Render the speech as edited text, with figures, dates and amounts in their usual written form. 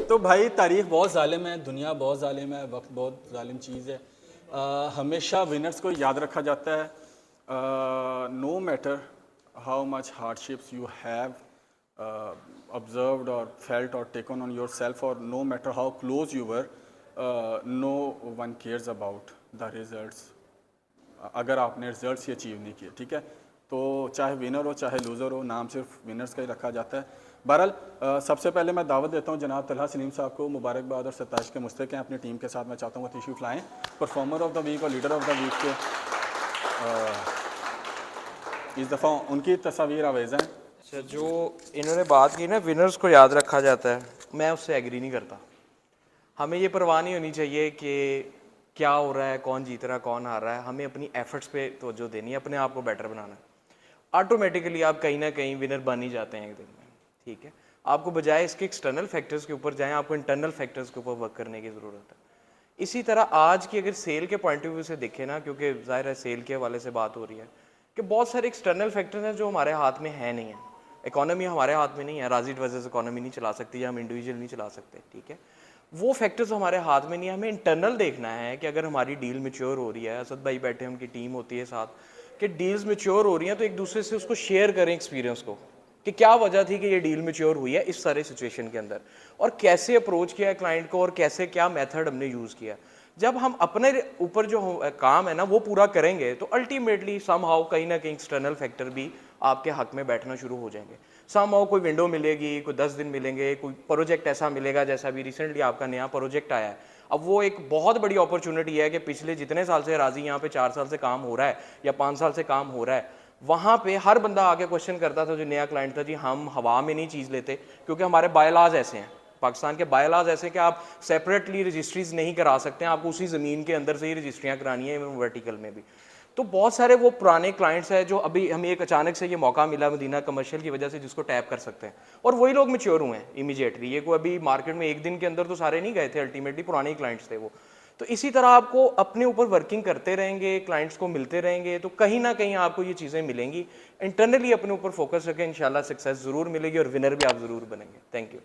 तो भाई तारीख बहुत ज़ालिम है, दुनिया बहुत ज़ालिम है, वक्त बहुत ज़ालिम चीज़ है। हमेशा विनर्स को याद रखा जाता है। No matter how much hardships you have observed or felt or taken on yourself, or no matter how close you were, no one cares about the results. अगर आपने रिजल्ट्स ही अचीव नहीं किए, ठीक है, तो चाहे विनर हो चाहे लूज़र हो, नाम सिर्फ विनर्स का ही रखा जाता है। बहरहाल सबसे पहले मैं दावत देता हूँ जनाब तलहा सलीम साहब को, मुबारकबाद और सताइश के मुस्तक हैं अपनी टीम के साथ। मैं चाहता हूँ वो तशरीफ लाएँ, परफॉर्मर ऑफ द वीक और लीडर ऑफ द वीक के इस दफ़ा उनकी तस्वीर आवेज़ हैं। अच्छा, जो इन्होंने बात की ना विनर्स को याद रखा जाता है, मैं उससे एग्री नहीं करता। हमें ये परवाह नहीं होनी चाहिए कि क्या हो रहा है, कौन जीत रहा है, कौन हार रहा है। हमें अपनी एफर्ट्स पे तवज्जो देनी है, अपने आप को बेटर बनाना है। ऑटोमेटिकली आप कहीं ना कहीं विनर बन ही जाते हैं एक दिन में, ठीक है। आपको बजाय इसके एक्सटर्नल फैक्टर्स के ऊपर जाएं, आपको इंटरनल फैक्टर्स के ऊपर वर्क करने की ज़रूरत है। इसी तरह आज की अगर सेल के पॉइंट ऑफ व्यू से देखें ना, क्योंकि ज़ाहिर है सेल के हवाले से बात हो रही है, कि बहुत सारे एक्सटर्नल फैक्टर्स हैं जो हमारे हाथ में है नहीं है। इकोनॉमी हमारे हाथ में नहीं है, राजी वजह से इकोनॉमी नहीं चला सकती या हम इंडिविजुअल नहीं चला सकते, ठीक है। वो फैक्टर्स हमारे हाथ में नहीं है। हमें इंटरनल देखना है कि अगर हमारी डील मैच्योर हो रही है, असद भाई बैठे हैं, उनकी टीम होती है साथ, कि डील्स मैच्योर हो रही हैं तो एक दूसरे से उसको शेयर करें एक्सपीरियंस को, कि क्या वजह थी कि ये डील मैच्योर हुई है इस सारे सिचुएशन के अंदर, और कैसे अप्रोच किया है क्लाइंट को, और कैसे क्या मेथड हमने यूज़ किया। जब हम अपने ऊपर जो काम है ना वो पूरा करेंगे तो अल्टीमेटली समहाउ कहीं ना कहीं एक्सटर्नल फैक्टर भी आपके हक में बैठना शुरू हो जाएंगे। समहाउ कोई विंडो मिलेगी, कोई 10 दिन मिलेंगे, कोई प्रोजेक्ट ऐसा मिलेगा जैसा अभी रिसेंटली आपका नया प्रोजेक्ट आया है। अब वो एक बहुत बड़ी अपॉर्चुनिटी है कि पिछले जितने साल से राजी यहाँ पे 4 साल से काम हो रहा है या 5 साल से काम हो रहा है, वहाँ पे हर बंदा आके क्वेश्चन करता था जो नया क्लाइंट था, जी हम हवा में नहीं चीज़ लेते क्योंकि हमारे बायलॉज ऐसे हैं, पाकिस्तान के बायलॉज ऐसे कि आप सेपरेटली रजिस्ट्रीज नहीं करा सकते हैं, आपको उसी ज़मीन के अंदर से ही रजिस्ट्रियाँ करानी है, वर्टिकल में भी। तो बहुत सारे वो पुराने क्लाइंट्स हैं जो अभी हमें एक अचानक से ये मौका मिला मदीना कमर्शियल की वजह से जिसको टैप कर सकते हैं, और वही लोग मैच्योर हुए हैं इमीडिएटली। ये कोई अभी मार्केट में एक दिन के अंदर तो सारे नहीं गए थे, अल्टीमेटली पुराने क्लाइंट्स थे वो। तो इसी तरह आपको अपने ऊपर वर्किंग करते रहेंगे, क्लाइंट्स को मिलते रहेंगे, तो कहीं ना कहीं आपको ये चीज़ें मिलेंगी। इंटरनली अपने ऊपर फोकस रखें, इंशाल्लाह सक्सेस ज़रूर मिलेगी और विनर भी आप ज़रूर बनेंगे। Thank you.